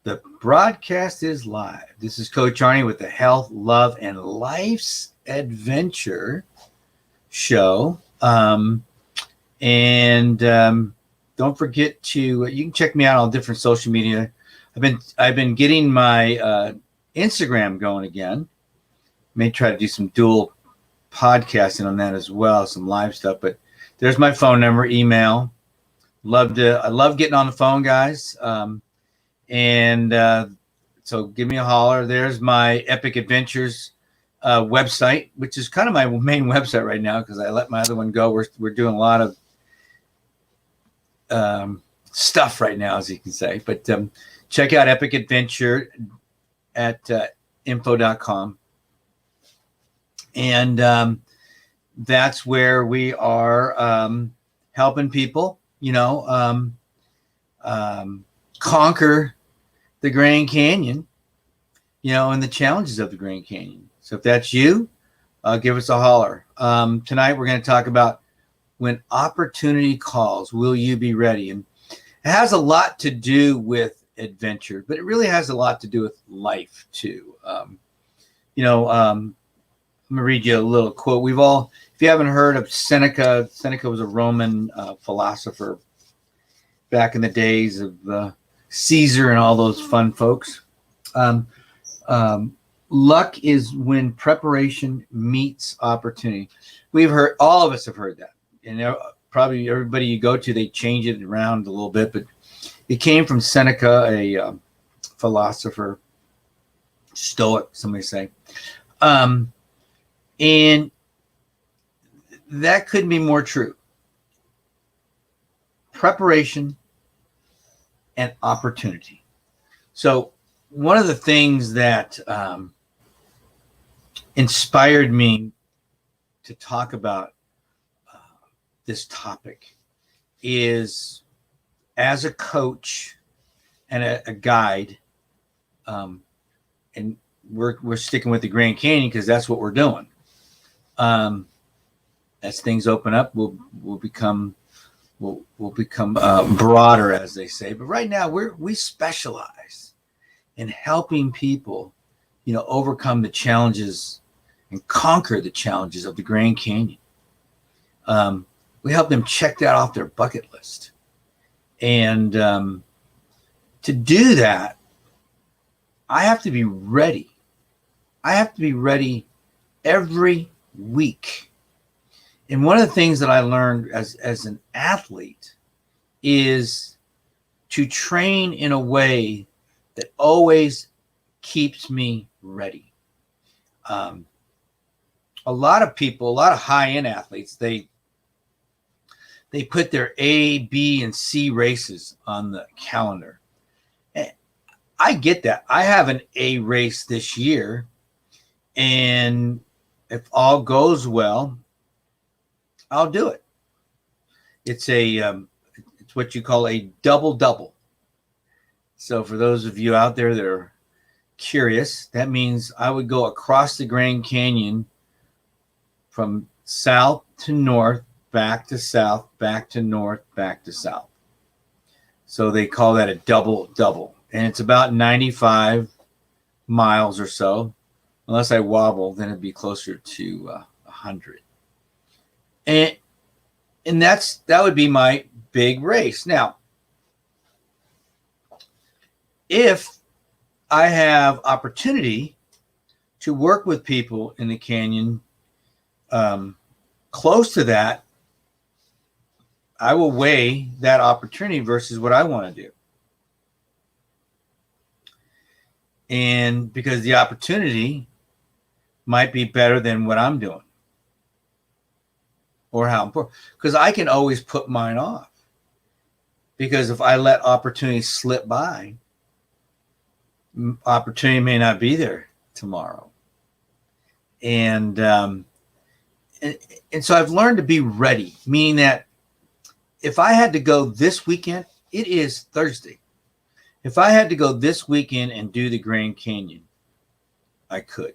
The broadcast is live. This is Coach Arnie with the Health, Love, and Life's Adventure show. Don't forget to you can check me out on different social media. I've been getting my Instagram going again. May try to do some dual podcasting on that as well, some live stuff. But there's my phone number, email. I love getting on the phone, guys. So give me a holler. There's my Epic Adventures website, which is kind of my main website right now because I let my other one go. We're doing a lot of stuff right now, as you can say. But check out Epic Adventure at info.com. And that's where we are helping people, conquer the Grand Canyon, and the challenges of the Grand Canyon. So if that's you, give us a holler. Tonight we're going to talk about when opportunity calls, will you be ready? And it has a lot to do with adventure, but it really has a lot to do with life too. I'm going to read you a little quote. If you haven't heard of Seneca was a Roman philosopher back in the days of Caesar and all those fun folks. Luck is when preparation meets opportunity. All of us have heard that. And probably everybody you go to, they change it around a little bit, but it came from Seneca, a philosopher, Stoic, somebody say. And that couldn't be more true. Preparation and opportunity. So one of the things that inspired me to talk about this topic is, as a coach and a guide, and we're sticking with the Grand Canyon because that's what we're doing. As things open up, we'll become broader, as they say. But right now, we specialize in helping people, overcome the challenges and conquer the challenges of the Grand Canyon. We help them check that off their bucket list, and to do that, I have to be ready. I have to be ready every week. And one of the things that I learned as an athlete is to train in a way that always keeps me ready. A lot of high-end athletes, they put their A, B, and C races on the calendar. And I get that. I have an A race this year, and if all goes well, I'll do it. It's what you call a double-double. So for those of you out there that are curious, that means I would go across the Grand Canyon from south to north, back to south, back to north, back to south. So they call that a double-double. And it's about 95 miles or so. Unless I wobble, then it'd be closer to 100. And that would be my big race. Now, if I have opportunity to work with people in the canyon close to that, I will weigh that opportunity versus what I want to do. And because the opportunity might be better than what I'm doing. Or how important, because I can always put mine off. Because if I let opportunity slip by, opportunity may not be there tomorrow. And so I've learned to be ready, meaning that if I had to go this weekend, it is Thursday. If I had to go this weekend and do the Grand Canyon, I could.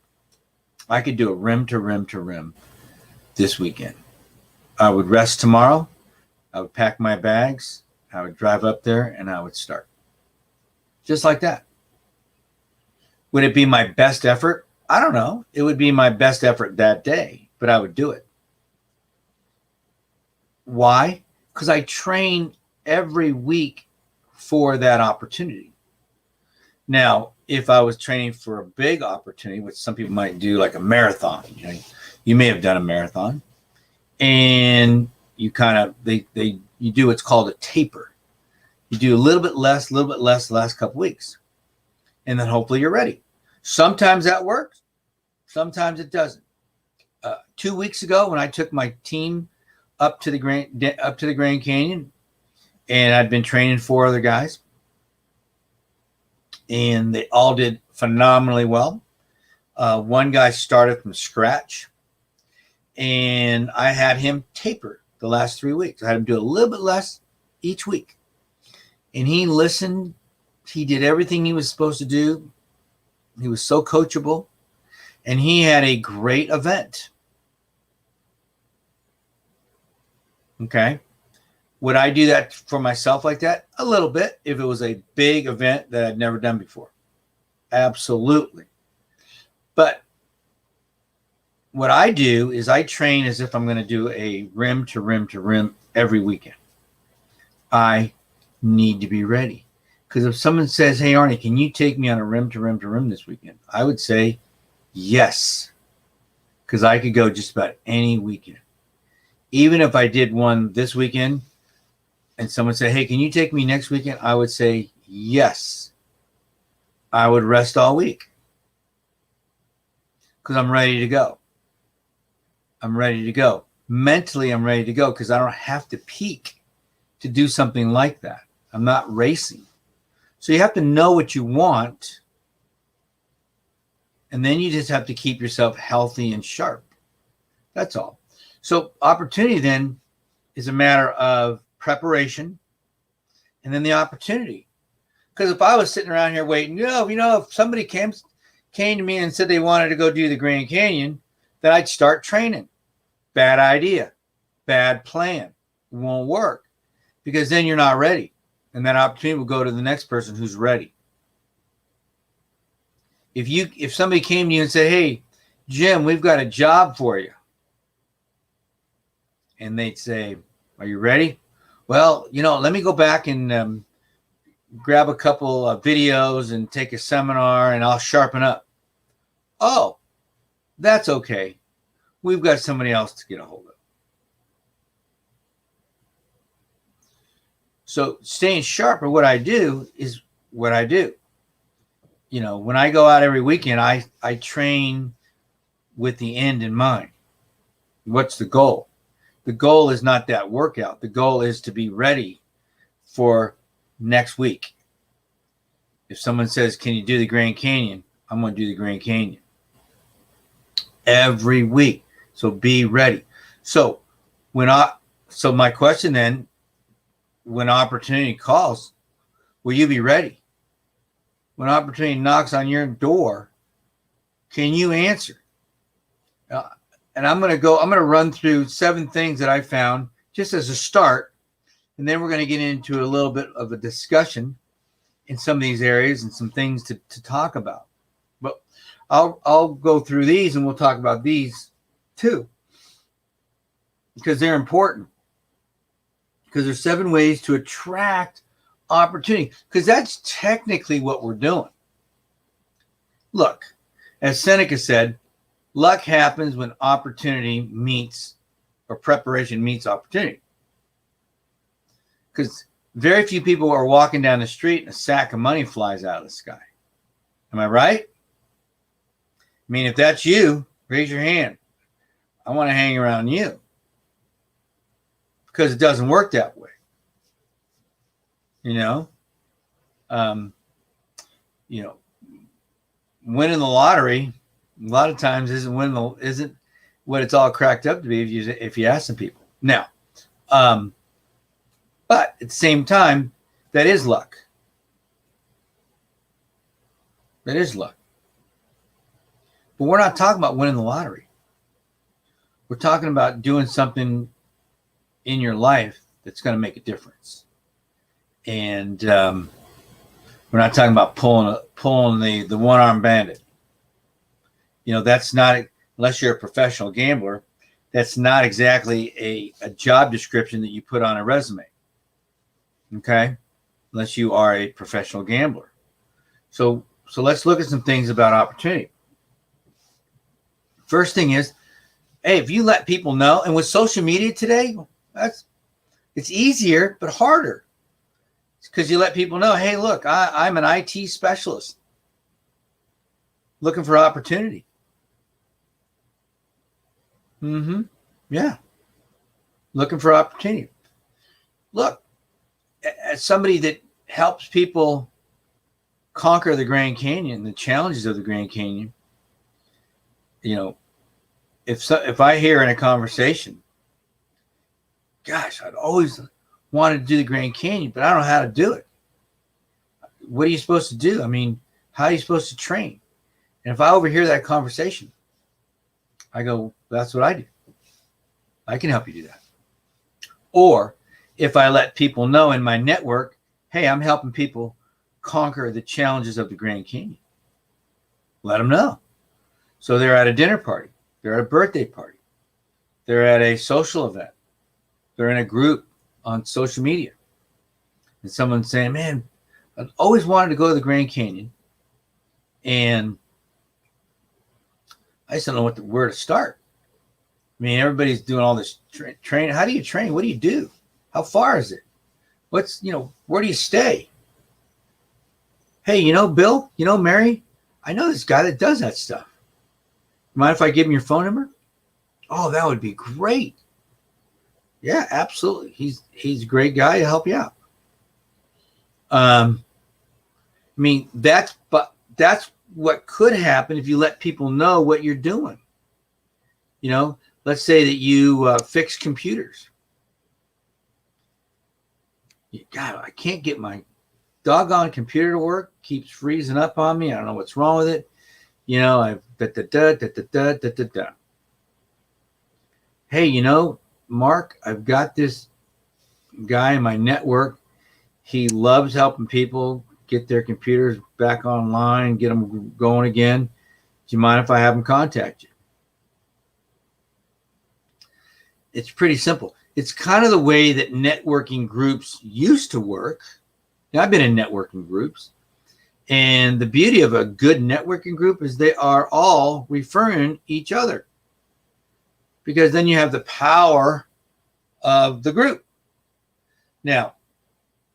I could do a rim to rim to rim this weekend. I would rest tomorrow. I would pack my bags. I would drive up there and I would start. Just like that. Would it be my best effort? I don't know. It would be my best effort that day, but I would do it. Why? Because I train every week for that opportunity. Now, if I was training for a big opportunity, which some people might do, like a marathon, you may have done a marathon, and you kind of you do what's called a taper. You do a little bit less the last couple weeks, and then hopefully you're ready. Sometimes that works, sometimes it doesn't. 2 weeks ago, when I took my team up to the Grand Canyon, and I'd been training 4 other guys, and they all did phenomenally well. One guy started from scratch, and I had him taper the last 3 weeks. I had him do a little bit less each week, and he listened. He did everything he was supposed to do. He was so coachable, and he had a great event. Okay. Would I do that for myself like that? A little bit, if it was a big event that I'd never done before. Absolutely. But what I do is I train as if I'm going to do a rim to rim to rim every weekend. I need to be ready. Because if someone says, hey, Arnie, can you take me on a rim to rim to rim this weekend? I would say yes. Because I could go just about any weekend. Even if I did one this weekend and someone said, hey, can you take me next weekend? I would say yes. I would rest all week. Because I'm ready to go. I'm ready to go. Mentally, I'm ready to go because I don't have to peak to do something like that. I'm not racing. So you have to know what you want. And then you just have to keep yourself healthy and sharp. That's all. So opportunity then is a matter of preparation and then the opportunity. Because if I was sitting around here waiting, if somebody came to me and said they wanted to go do the Grand Canyon, then I'd start training. Bad idea. Bad plan. It won't work. Because then you're not ready. And that opportunity will go to the next person who's ready. If somebody came to you and said, hey, Jim, we've got a job for you. And they'd say, are you ready? Well, let me go back and grab a couple of videos and take a seminar and I'll sharpen up. Oh, that's okay. We've got somebody else to get a hold of. So staying sharp, or what I do is what I do. When I go out every weekend, I train with the end in mind. What's the goal? The goal is not that workout. The goal is to be ready for next week. If someone says, can you do the Grand Canyon? I'm going to do the Grand Canyon every week. So be ready. So my question then, when opportunity calls, will you be ready? When opportunity knocks on your door, can you answer? And I'm going to run through 7 things that I found just as a start. And then we're going to get into a little bit of a discussion in some of these areas and some things to talk about. But I'll go through these and we'll talk about these too. Because they're important. Because there's 7 ways to attract opportunity. Because that's technically what we're doing. Look, as Seneca said, luck happens when opportunity meets, or preparation meets opportunity. Because very few people are walking down the street and a sack of money flies out of the sky. Am I right? I mean, if that's you, raise your hand. I want to hang around you. Because it doesn't work that way. Winning the lottery a lot of times isn't what it's all cracked up to be if you ask some people. Now, but at the same time, that is luck. That is luck. But we're not talking about winning the lottery. We're talking about doing something in your life that's going to make a difference. And We're not talking about pulling the one-armed bandit. That's not, unless you're a professional gambler, that's not exactly a job description that you put on a resume. Okay? Unless you are a professional gambler. So let's look at some things about opportunity. First thing is, hey, if you let people know, and with social media today, it's easier but harder. It's because you let people know, hey, look, I'm an IT specialist looking for opportunity. Yeah. Looking for opportunity. Look, as somebody that helps people conquer the Grand Canyon, the challenges of the Grand Canyon, if I hear in a conversation, gosh, I'd always wanted to do the Grand Canyon, but I don't know how to do it. What are you supposed to do? I mean, how are you supposed to train? And if I overhear that conversation, I go, that's what I do. I can help you do that. Or if I let people know in my network, hey, I'm helping people conquer the challenges of the Grand Canyon. Let them know. So they're at a dinner party. They're at a birthday party. They're at a social event. They're in a group on social media. And someone's saying, man, I've always wanted to go to the Grand Canyon. And I just don't know where to start. I mean, everybody's doing all this training. How do you train? What do you do? How far is it? Where do you stay? Hey, Bill, Mary, I know this guy that does that stuff. Mind if I give him your phone number? Oh, that would be great. Yeah, absolutely. He's a great guy to help you out. I mean, that's what could happen if you let people know what you're doing. Let's say that you fix computers. God, I can't get my doggone computer to work. Keeps freezing up on me. I don't know what's wrong with it. Hey, Mark, I've got this guy in my network. He loves helping people get their computers back online, get them going again. Do you mind if I have him contact you? It's pretty simple. It's kind of the way that networking groups used to work. Now, I've been in networking groups. And the beauty of a good networking group is they are all referring each other. Because then you have the power of the group. Now,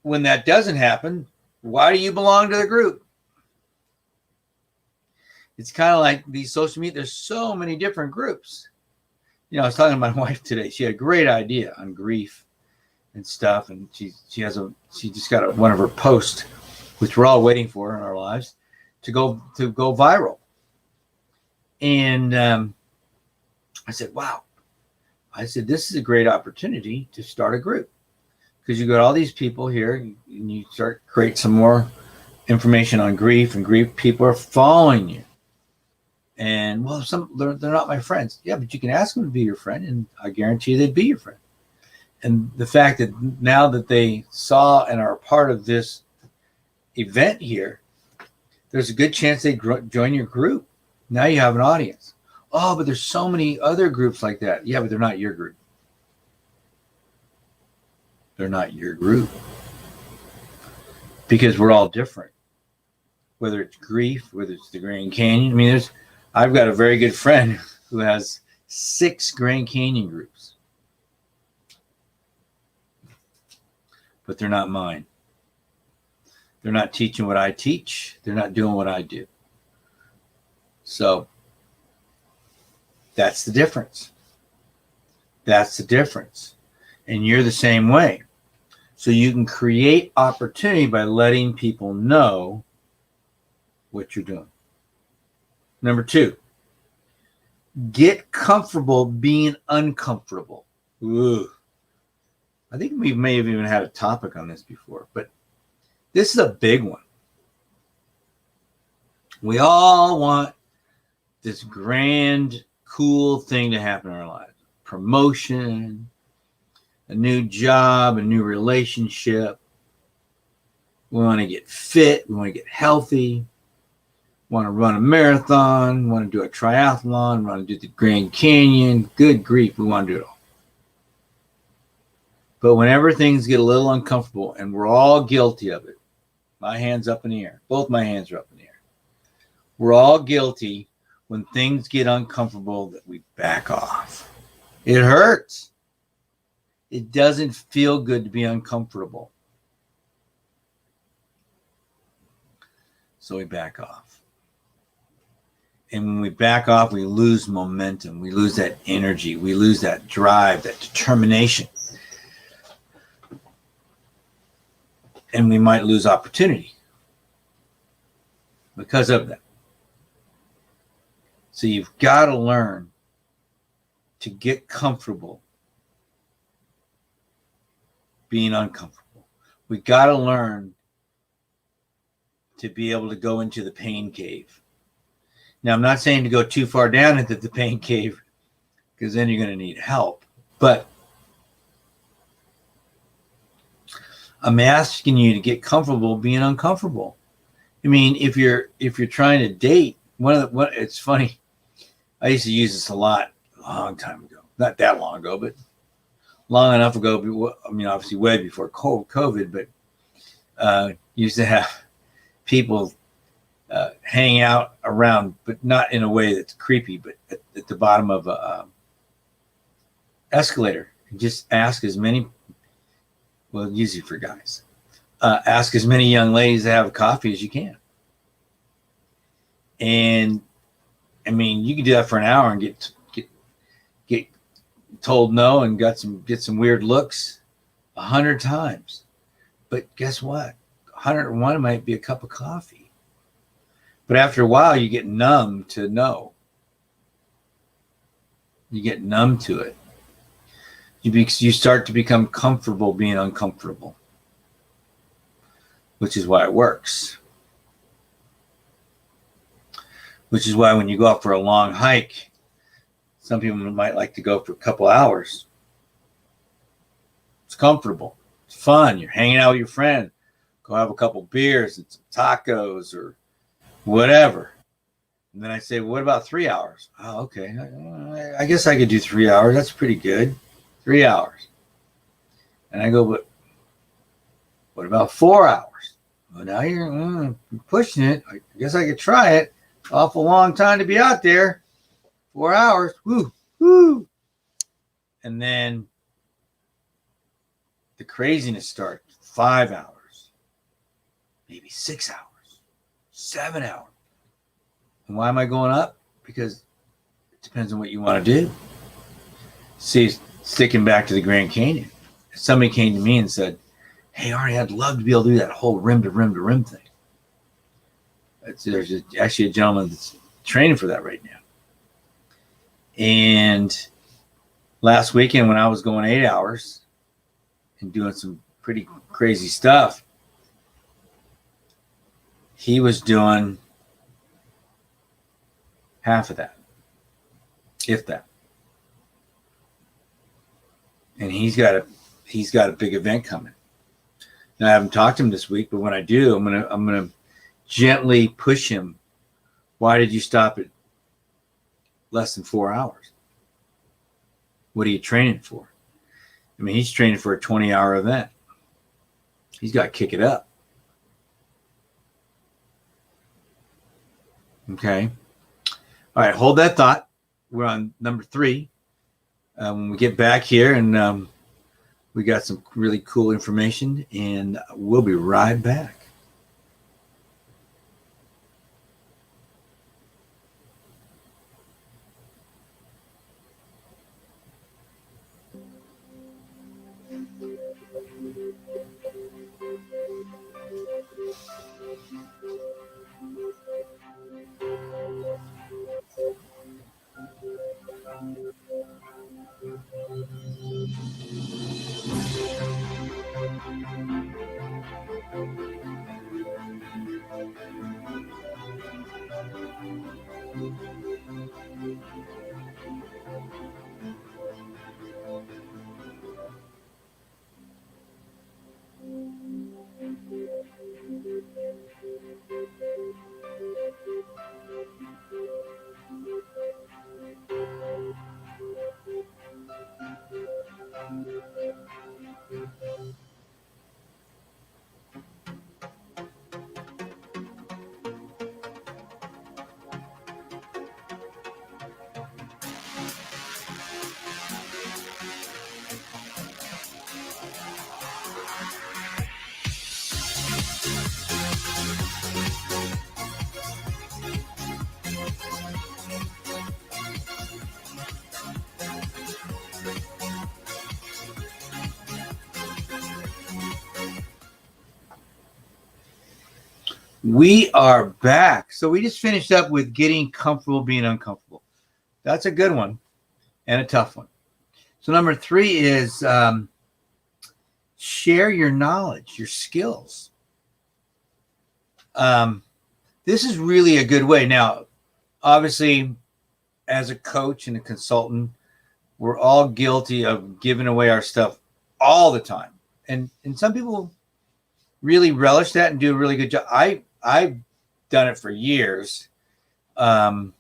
when that doesn't happen, why do you belong to the group? It's kind of like these social media. There's so many different groups. I was talking to my wife today. She had a great idea on grief and stuff. And she just got one of her posts, which we're all waiting for in our lives, to go viral. And I said, wow. I said, this is a great opportunity to start a group. Because you got all these people here and you start create some more information on grief, and grief people are following you. And well, they're not my friends. Yeah, but you can ask them to be your friend, and I guarantee you they'd be your friend. And the fact that now that they saw and are a part of this event here, there's a good chance they join your group. Now you have an audience. Oh, but there's so many other groups like that. Yeah, but they're not your group. They're not your group. Because we're all different. Whether it's grief, whether it's the Grand Canyon. I mean, I've got a very good friend who has 6 Grand Canyon groups. But they're not mine. They're not teaching what I teach. They're not doing what I do. So that's the difference. That's the difference. And you're the same way. So you can create opportunity by letting people know what you're doing. Number 2, get comfortable being uncomfortable. Ooh. I think we may have even had a topic on this before, but this is a big one. We all want this grand, cool thing to happen in our lives. Promotion, a new job, a new relationship. We want to get fit. We want to get healthy. Want to run a marathon. Want to do a triathlon. Want to do the Grand Canyon. Good grief, we want to do it all. But whenever things get a little uncomfortable, and we're all guilty of it, my hand's up in the air. Both my hands are up in the air. We're all guilty when things get uncomfortable that we back off. It hurts. It doesn't feel good to be uncomfortable. So we back off. And when we back off, we lose momentum. We lose that energy. We lose that drive, that determination. And we might lose opportunity because of that. So you've got to learn to get comfortable being uncomfortable. We got to learn to be able to go into the pain cave. Now, I'm not saying to go too far down into the pain cave, because then you're going to need help. But I'm asking you to get comfortable being uncomfortable. I mean, if you're trying to date, it's funny. I used to use this a lot a long time ago. Not that long ago, but long enough ago. I mean, obviously way before COVID, but used to have people hang out around, but not in a way that's creepy, but at the bottom of a escalator. And just ask as many, well, usually for guys, ask as many young ladies to have a coffee as you can. And I mean, you can do that for an hour and get told no and get some weird looks 100 times. But guess what? 101 might be a cup of coffee. But after a while, you get numb to no. You get numb to it. You start to become comfortable being uncomfortable, which is why it works. Which is why when you go out for a long hike, some people might like to go for a couple hours. It's comfortable. It's fun. You're hanging out with your friend. Go have a couple beers and some tacos or whatever. And then I say, well, what about 3 hours? Oh, okay. I guess I could do 3 hours. That's pretty good. 3 hours. And I go, but what about 4 hours? Well, now you're pushing it. I guess I could try it. Awful long time to be out there. 4 hours. Woo, woo. And then the craziness starts. 5 hours. Maybe 6 hours. 7 hours. And why am I going up? Because it depends on what you want to do. See, sticking back to the Grand Canyon. If somebody came to me and said, hey, Arnie, I'd love to be able to do that whole rim to rim to rim thing. There's actually a gentleman that's training for that right now. And last weekend when I was going 8 hours and doing some pretty crazy stuff, he was doing half of that, if that. And he's got a big event coming. Now I haven't talked to him this week, but when I do, I'm gonna gently push him. Why did you stop at less than 4 hours? What are you training for? I mean, he's training for a 20-hour event. He's got to kick it up. Okay. All right, hold that thought. We're on number 3. When we get back here, and we got some really cool information, and we'll be right back. We are back. So we just finished up with getting comfortable being uncomfortable. That's a good one and a tough one. So number 3 is share your knowledge, your skills. This is really a good way. Now, obviously, as a coach and a consultant, we're all guilty of giving away our stuff all the time. And some people really relish that and do a really good job. I've done it for years. And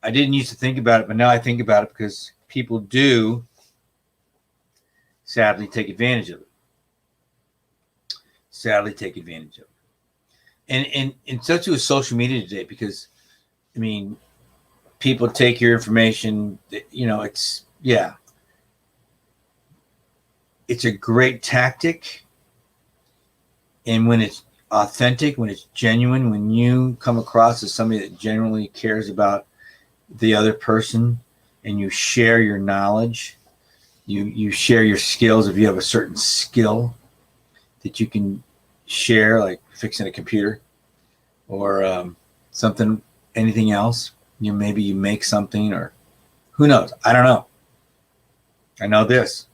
I didn't used to think about it, but now I think about it because people do sadly take advantage of it. And such with social media today, because I mean, people take your information, it's a great tactic. And when it's authentic, when it's genuine, when you come across as somebody that genuinely cares about the other person and you share your knowledge, you share your skills. If you have a certain skill that you can share, like fixing a computer or something, anything else, maybe you make something, or who knows? I don't know. I know this.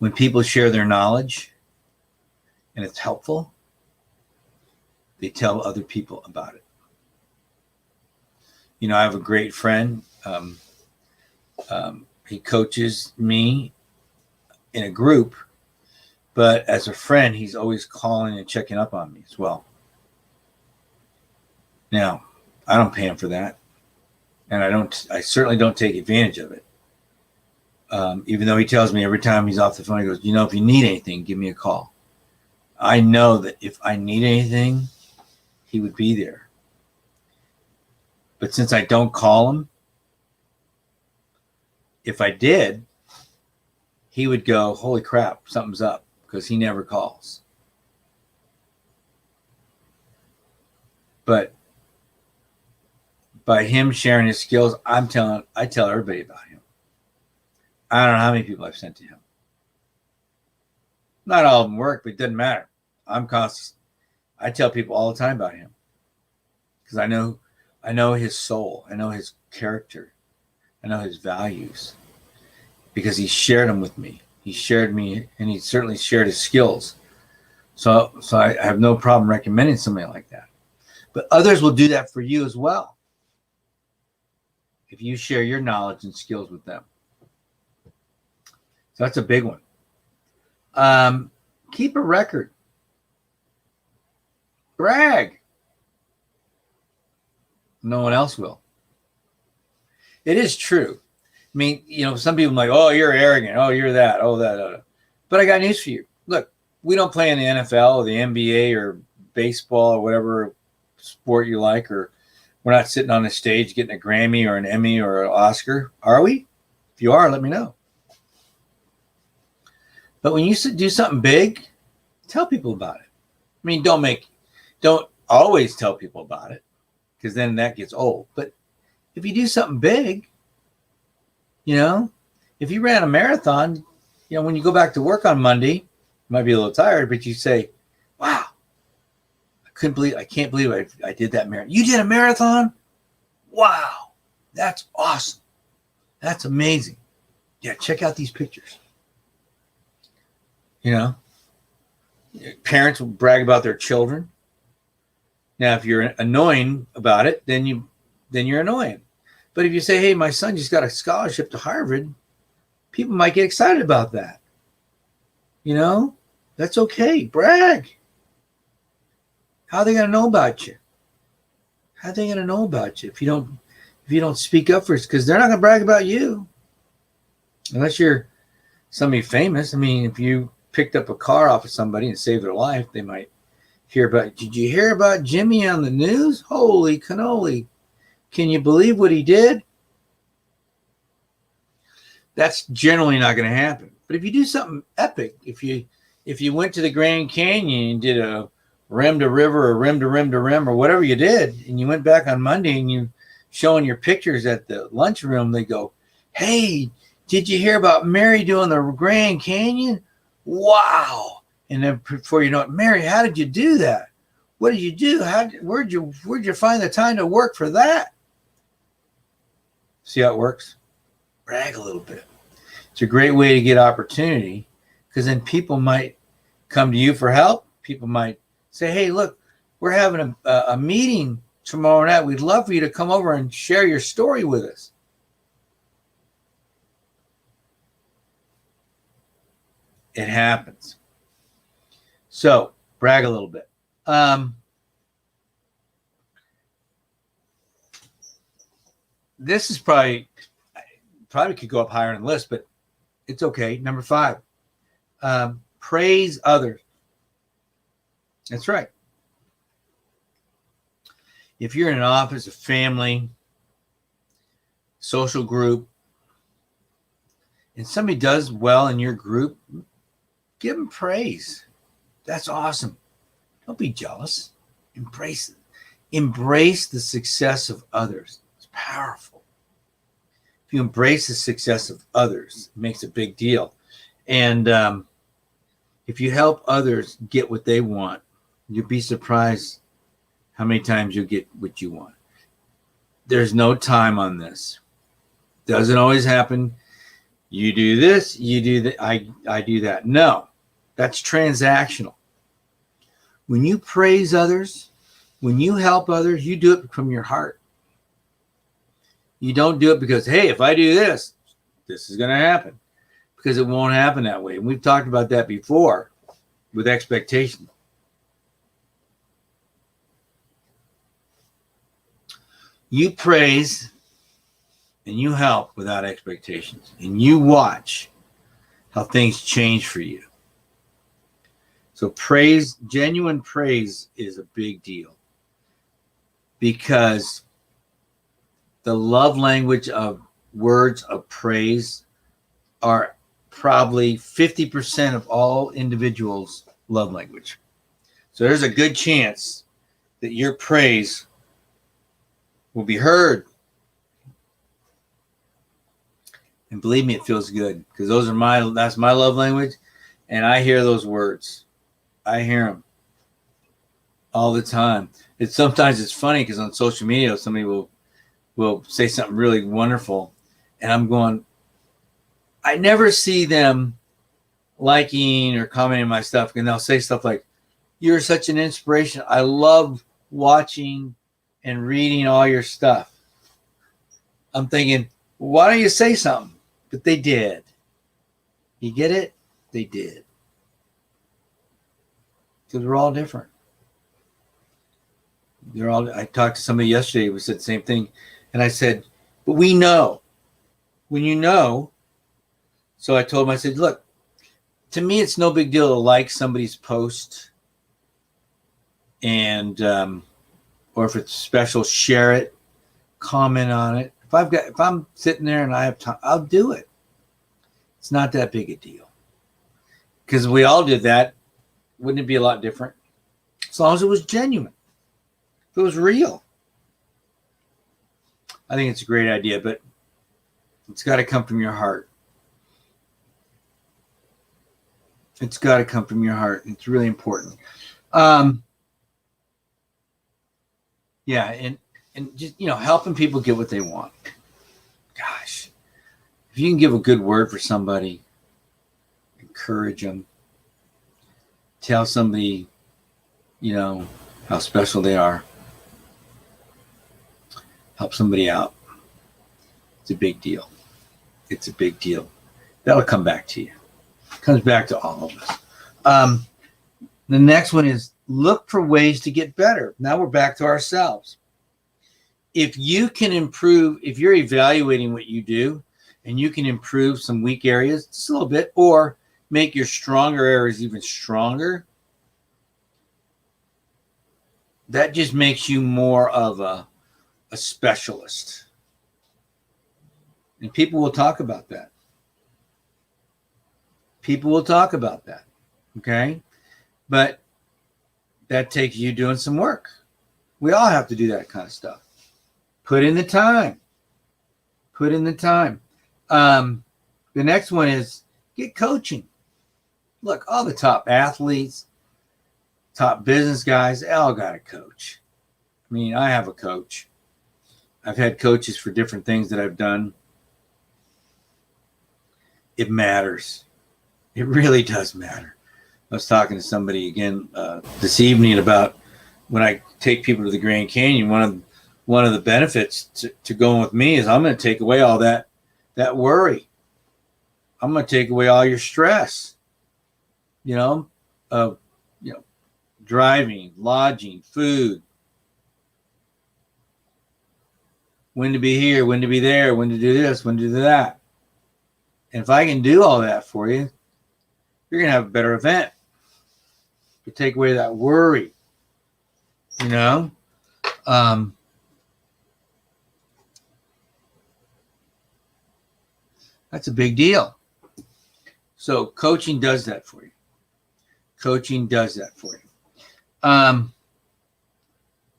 When people share their knowledge and it's helpful, they tell other people about it. I have a great friend. He coaches me in a group, but as a friend, he's always calling and checking up on me as well. Now, I don't pay him for that, and I certainly don't take advantage of it. Even though he tells me every time he's off the phone, he goes, if you need anything, give me a call. I know that if I need anything, he would be there. But since I don't call him, if I did, he would go, holy crap, something's up, because he never calls. But by him sharing his skills, I tell everybody about him. I don't know how many people I've sent to him. Not all of them work, but it doesn't matter. I'm constant. I tell people all the time about him because I know his soul. I know his character. I know his values because he shared them with me. He shared me, and he certainly shared his skills. So I have no problem recommending somebody like that. But others will do that for you as well if you share your knowledge and skills with them. So that's a big one. Keep a record. Brag. No one else will. It is true. I mean, some people are like, oh, you're arrogant. Oh, you're that. Oh, that. But I got news for you. Look, we don't play in the NFL or the NBA or baseball or whatever sport you like, or we're not sitting on a stage getting a Grammy or an Emmy or an Oscar, are we? If you are, let me know. But when you do something big, tell people about it. I mean, don't always tell people about it, because then that gets old. But if you do something big, if you ran a marathon, when you go back to work on Monday, you might be a little tired, but you say, wow, I can't believe I did that marathon. You did a marathon? Wow, that's awesome. That's amazing. Yeah, check out these pictures. Parents will brag about their children. Now, if you're annoying about it, then you're annoying. But if you say, hey, my son just got a scholarship to Harvard, people might get excited about that. That's okay. Brag. How are they going to know about you? How are they going to know about you if you don't speak up for it? Because they're not going to brag about you. Unless you're somebody famous. I mean, if you picked up a car off of somebody and saved their life, they might hear about, did you hear about Jimmy on the news? Holy cannoli. Can you believe what he did? That's generally not going to happen. But if you do something epic, if you went to the Grand Canyon and did a rim to river or rim to rim to rim or whatever you did, and you went back on Monday and you showing your pictures at the lunchroom, they go, hey, did you hear about Mary doing the Grand Canyon? wow. And then before you know it, Mary, how did you do that? What did you do? Where'd you find the time to work for that? See how it works? Brag a little bit. It's a great way to get opportunity, because then people might come to you for help. People might say, hey, look, we're having a meeting tomorrow night. We'd love for you to come over and share your story with us. It happens. So brag a little bit. This is probably could go up higher on the list, but it's okay. Number 5, praise others. That's right. If you're in an office, a family, social group, and somebody does well in your group, give them praise. That's awesome. Don't be jealous. Embrace it. Embrace the success of others. It's powerful. If you embrace the success of others, it makes a big deal. And if you help others get what they want, you'll be surprised how many times you'll get what you want. There's no time on this. Doesn't always happen. You do this, you do that, I do that. No, that's transactional. When you praise others, when you help others, you do it from your heart. You don't do it because, hey, if I do this, this is going to happen. Because it won't happen that way. And we've talked about that before with expectation. You praise and you help without expectations. And you watch how things change for you. So praise, genuine praise is a big deal. Because the love language of words of praise are probably 50% of all individuals' love language. So there's a good chance that your praise will be heard. And believe me, it feels good, because that's my love language. And I hear those words. I hear them all the time. Sometimes it's funny because on social media, somebody will say something really wonderful. And I'm going, I never see them liking or commenting on my stuff. And they'll say stuff like, you're such an inspiration. I love watching and reading all your stuff. I'm thinking, why don't you say something? But they did. You get it? They did. Because we're all different. I talked to somebody yesterday who said the same thing. And I said, but we know. When you know. So I told him, I said, look, to me, it's no big deal to like somebody's post. And, or if it's special, share it, comment on it. If I'm sitting there and I have time, I'll do it. It's not that big a deal. Because if we all did that, wouldn't it be a lot different? As long as it was genuine. If it was real. I think it's a great idea, but it's got to come from your heart. It's got to come from your heart. It's really important. Yeah, and just, helping people get what they want. Gosh, if you can give a good word for somebody, encourage them, tell somebody, how special they are, help somebody out. It's a big deal. It's a big deal. That'll come back to you. It comes back to all of us. The next one is look for ways to get better. Now we're back to ourselves. If you can improve, if you're evaluating what you do and you can improve some weak areas just a little bit, or make your stronger areas even stronger, that just makes you more of a specialist. And people will talk about that. People will talk about that. Okay? But that takes you doing some work. We all have to do that kind of stuff. Put in the time. Put in the time. The next one is get coaching. Look, all the top athletes, top business guys, they all got a coach. I mean, I have a coach. I've had coaches for different things that I've done. It matters. It really does matter. I was talking to somebody again this evening about when I take people to the Grand Canyon. One of the benefits to going with me is I'm going to take away all that worry. I'm going to take away all your stress. Of driving, lodging, food, when to be here, when to be there, when to do this, when to do that. And if I can do all that for you, you're going to have a better event. To take away that worry, that's a big deal. So coaching does that for you. All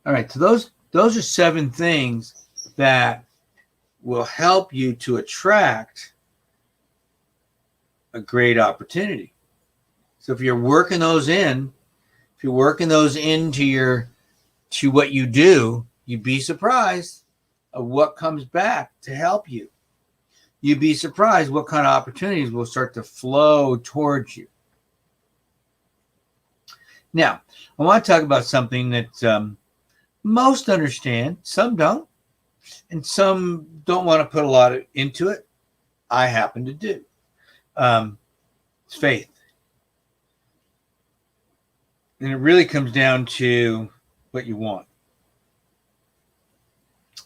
right. So those are 7 things that will help you to attract a great opportunity. So if you're working those into what you do, you'd be surprised of what comes back to help you. You'd be surprised what kind of opportunities will start to flow towards you. Now, I want to talk about something that most understand, some don't, and some don't want to put a lot into it. I happen to do. It's faith. And it really comes down to what you want.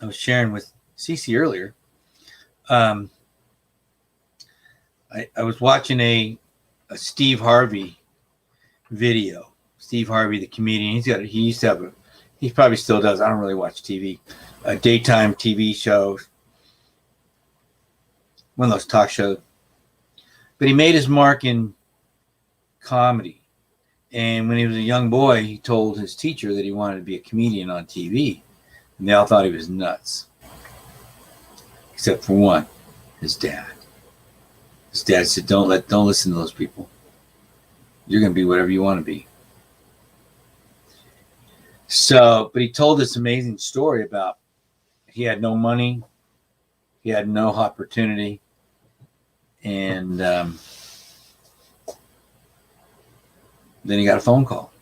I was sharing with Cece earlier. I was watching a Steve Harvey video. Steve Harvey, the comedian, he used to have he probably still does. I don't really watch TV. A daytime TV show. One of those talk shows. But he made his mark in comedy. And when he was a young boy, he told his teacher that he wanted to be a comedian on TV. And they all thought he was nuts. Except for one, his dad. His dad said, don't listen to those people. You're going to be whatever you want to be. So, but he told this amazing story about he had no money. He had no opportunity. And then he got a phone call.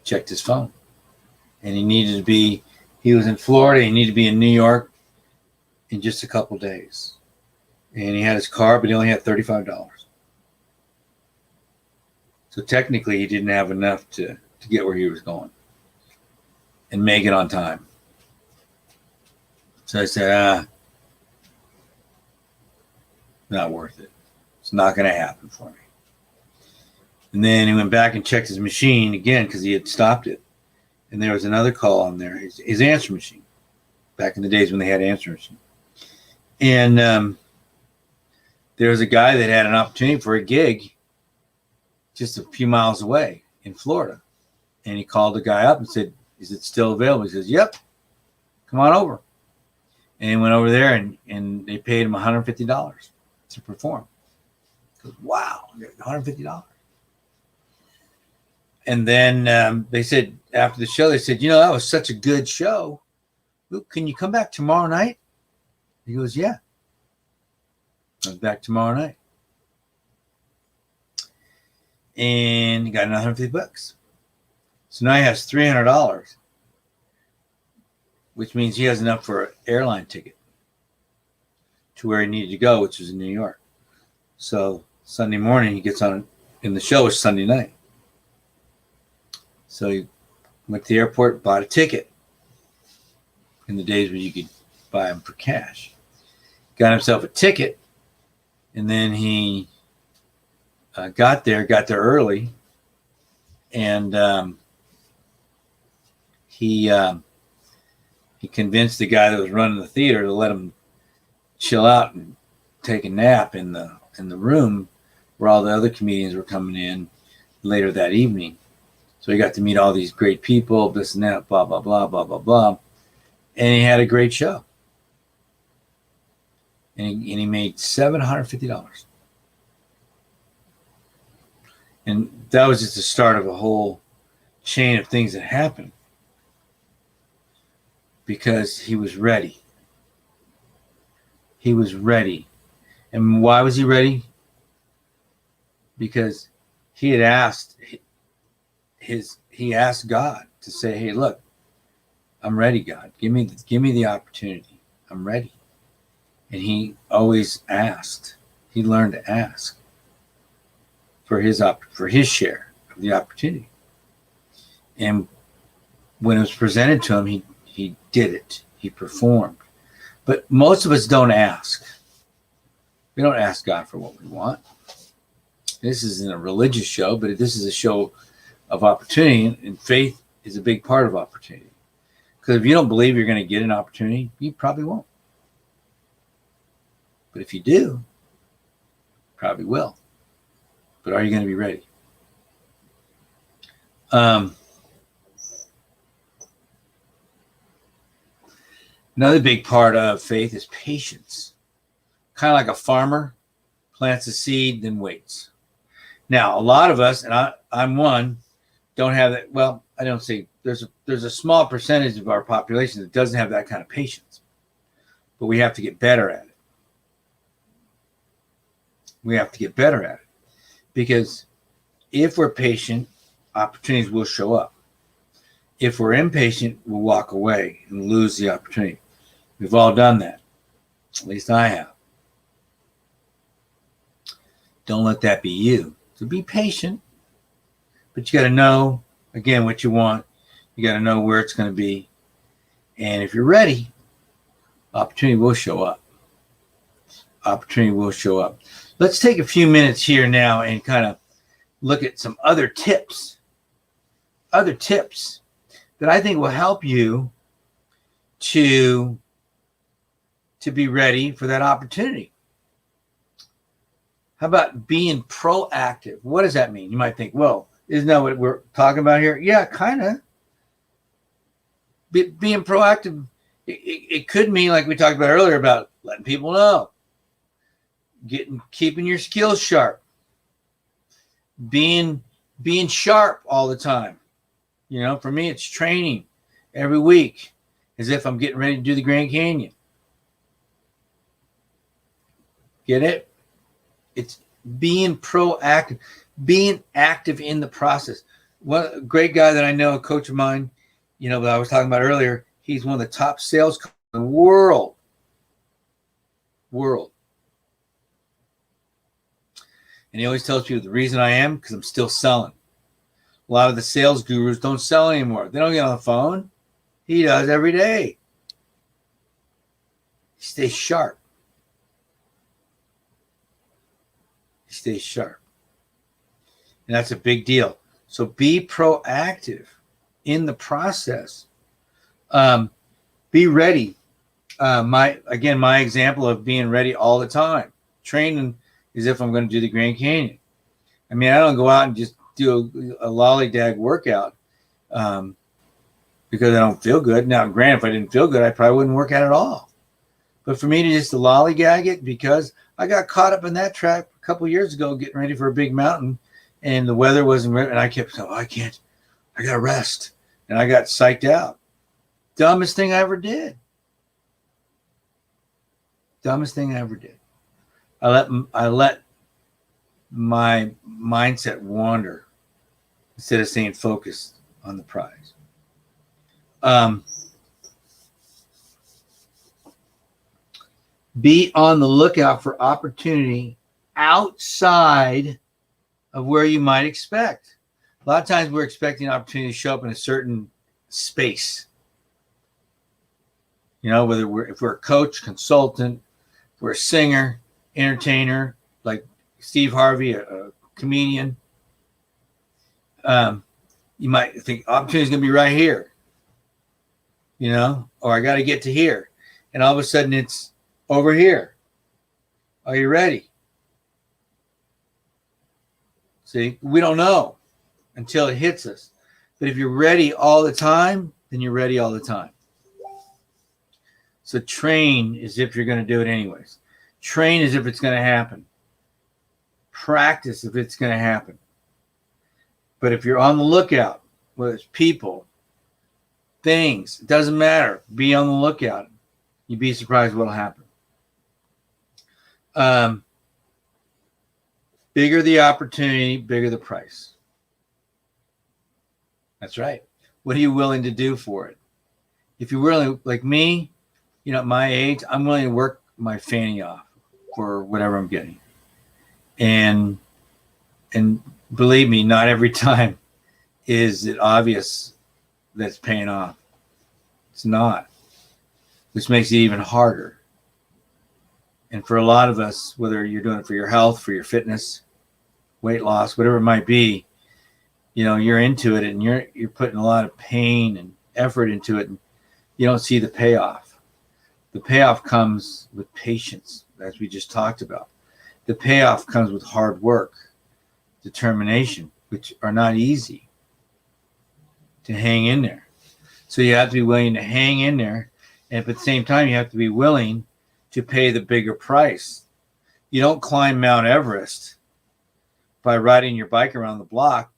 Checked his phone. And he was in Florida. He needed to be in New York in just a couple days. And he had his car, but he only had $35. So technically, he didn't have enough to get where he was going and make it on time. So I said, not worth it. It's not going to happen for me. And then he went back and checked his machine again because he had stopped it. And there was another call on there, his answer machine, back in the days when they had answer machine. And there was a guy that had an opportunity for a gig just a few miles away in Florida. And he called the guy up and said, is it still available? He says, yep, come on over. And he went over there and they paid him $150 to perform. He goes, wow, $150. And then they said, after the show, they said, that was such a good show. Luke, can you come back tomorrow night? He goes, yeah. I was back tomorrow night. And he got another $150. So now he has $300, which means he has enough for an airline ticket to where he needed to go, which was in New York. So Sunday morning, he gets on, and the show was Sunday night. So he went to the airport, bought a ticket in the days when you could buy them for cash. Got himself a ticket, and then he got there early, and he convinced the guy that was running the theater to let him chill out and take a nap in the room where all the other comedians were coming in later that evening. So he got to meet all these great people, this and that, blah, blah, blah, blah, blah, blah. And he had a great show. And he made $750. And that was just the start of a whole chain of things that happened because he was ready. He was ready. And why was he ready? Because he had asked he asked God to say, hey, look, I'm ready, God. Give me the opportunity. I'm ready. And he always asked. He learned to ask for his share of the opportunity. And when it was presented to him, he did it. He performed. But most of us don't ask. We don't ask God for what we want. This isn't a religious show, but this is a show of opportunity, and faith is a big part of opportunity. Because if you don't believe you're going to get an opportunity, you probably won't. But if you do, you probably will. But are you going to be ready? Another big part of faith is patience. Kind of like a farmer plants a seed, then waits. Now, a lot of us, and I'm one, don't have that. Well, I don't say there's a small percentage of our population that doesn't have that kind of patience. But we have to get better at it. We have to get better at it. Because if we're patient, opportunities will show up. If we're impatient, we'll walk away and lose the opportunity. We've all done that. At least I have. Don't let that be you. So be patient. But you got to know, again, what you want. You got to know where it's going to be. And if you're ready, opportunity will show up. Opportunity will show up. Let's take a few minutes here now and kind of look at some other tips. Other tips that I think will help you to be ready for that opportunity. How about being proactive? What does that mean? You might think, well, isn't that what we're talking about here? Yeah, kind of. Being proactive, it could mean, like we talked about earlier, about letting people know, keeping your skills sharp, being sharp all the time. You know, for me, it's training every week as if I'm getting ready to do the Grand Canyon. Get it? It's being proactive, being active in the process. One great guy that I know, a coach of mine, you know, that I was talking about earlier, he's one of the top sales coaches in the world. And he always tells people the reason I am because I'm still selling. A lot of the sales gurus don't sell anymore. They don't get on the phone. He does every day. He stays sharp. He stays sharp. And that's a big deal. So be proactive in the process. Be ready. My example of being ready all the time. Training as if I'm going to do the Grand Canyon. I mean, I don't go out and just do a lollygag workout because I don't feel good. Now, granted, if I didn't feel good, I probably wouldn't work out at all. But for me to just lollygag it, because I got caught up in that trap a couple of years ago getting ready for a big mountain, and the weather wasn't ready, and I kept saying, I can't. I got to rest. And I got psyched out. Dumbest thing I ever did. Dumbest thing I ever did. I let my mindset wander instead of staying focused on the prize. Be on the lookout for opportunity outside of where you might expect. A lot of times we're expecting opportunity to show up in a certain space. You know, if we're a coach, consultant, if we're a singer, entertainer, like Steve Harvey, a comedian, you might think opportunity is going to be right here, you know, or I got to get to here. And all of a sudden it's over here. Are you ready? See, we don't know until it hits us. But if you're ready all the time, then you're ready all the time. So train as if you're going to do it anyways. Train as if it's going to happen. Practice if it's going to happen. But if you're on the lookout, whether it's people, things, it doesn't matter. Be on the lookout. You'd be surprised what'll happen. Bigger the opportunity, bigger the price. That's right. What are you willing to do for it? If you're willing, like me, at my age, I'm willing to work my fanny off for whatever I'm getting. And believe me, not every time is it obvious that it's paying off. It's not, which makes it even harder. And for a lot of us, whether you're doing it for your health, for your fitness, weight loss, whatever it might be, you're into it and you're putting a lot of pain and effort into it, and you don't see the payoff. The payoff comes with patience, as we just talked about. The payoff comes with hard work, determination, which are not easy to hang in there. So you have to be willing to hang in there, and at the same time, you have to be willing to pay the bigger price. You don't climb Mount Everest by riding your bike around the block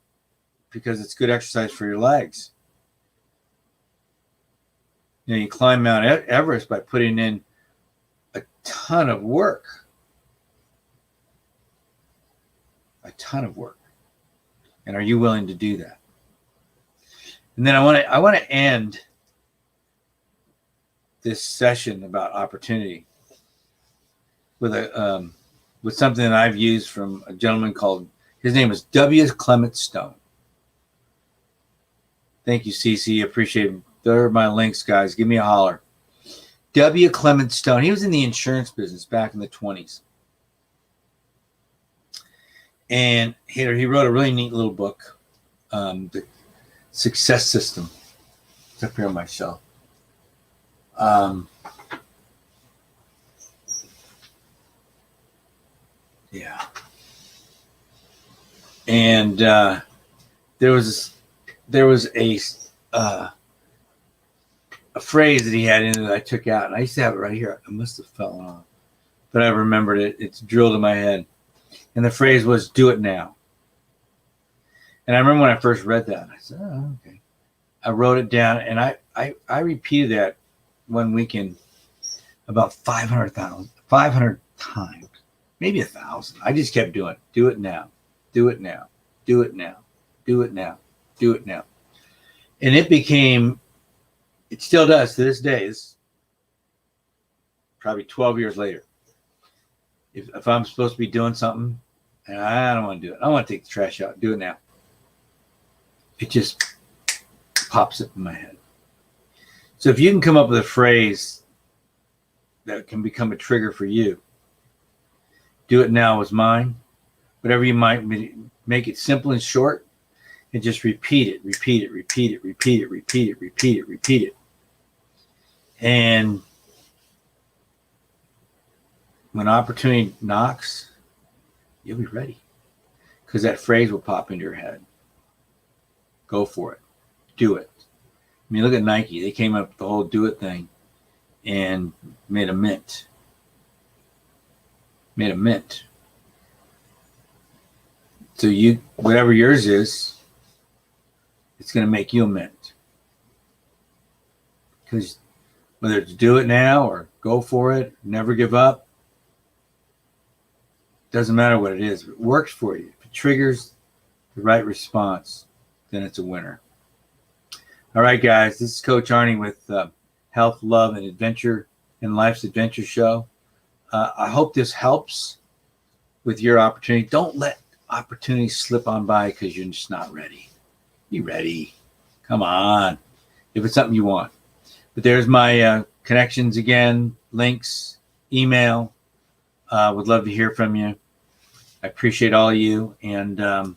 because it's good exercise for your legs. You climb Mount Everest by putting in a ton of work. A ton of work. And are you willing to do that? And then I want to end this session about opportunity with something that I've used from a gentleman called, his name is W. Clement Stone. Thank you, CC. Appreciate it. There are my links, guys. Give me a holler. W. Clement Stone. He was in the insurance business back in the 20s. And he wrote a really neat little book, The Success System. It's up here on my shelf. Yeah. And there was a phrase that he had in it that I took out, and I used to have it right here. I must have fallen off, but I remembered it. It's drilled in my head. And the phrase was, "Do it now." And I remember when I first read that, I said, "Oh, okay." I wrote it down, and I repeated that one weekend about 500 times, maybe 1,000. I just kept doing it. Do it now. Do it now. Do it now. Do it now. Do it now. And it still does to this day. It's probably 12 years later. If I'm supposed to be doing something and I don't want to do it, I want to take the trash out, do it now. It just pops up in my head. So if you can come up with a phrase that can become a trigger for you, do it now was mine. Whatever you might make it simple and short, and just repeat it. And when opportunity knocks, you'll be ready, because that phrase will pop into your head. Go for it. Do it. I mean, look at Nike. They came up with the whole do it thing and made a mint. So whatever yours is, it's going to make you a mint. Because whether it's do it now or go for it, never give up, doesn't matter what it is. If it works for you, if it triggers the right response, then it's a winner. All right, guys, this is Coach Arnie with Health, Love, and Adventure and Life's Adventure Show. I hope this helps with your opportunity. Don't let opportunities slip on by because you're just not ready. Be ready. Come on. If it's something you want. But there's my connections again, links, email. Would love to hear from you. I appreciate all of you. And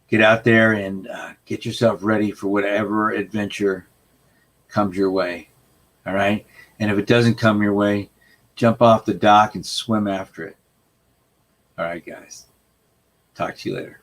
get out there and get yourself ready for whatever adventure comes your way. All right? And if it doesn't come your way, jump off the dock and swim after it. All right, guys. Talk to you later.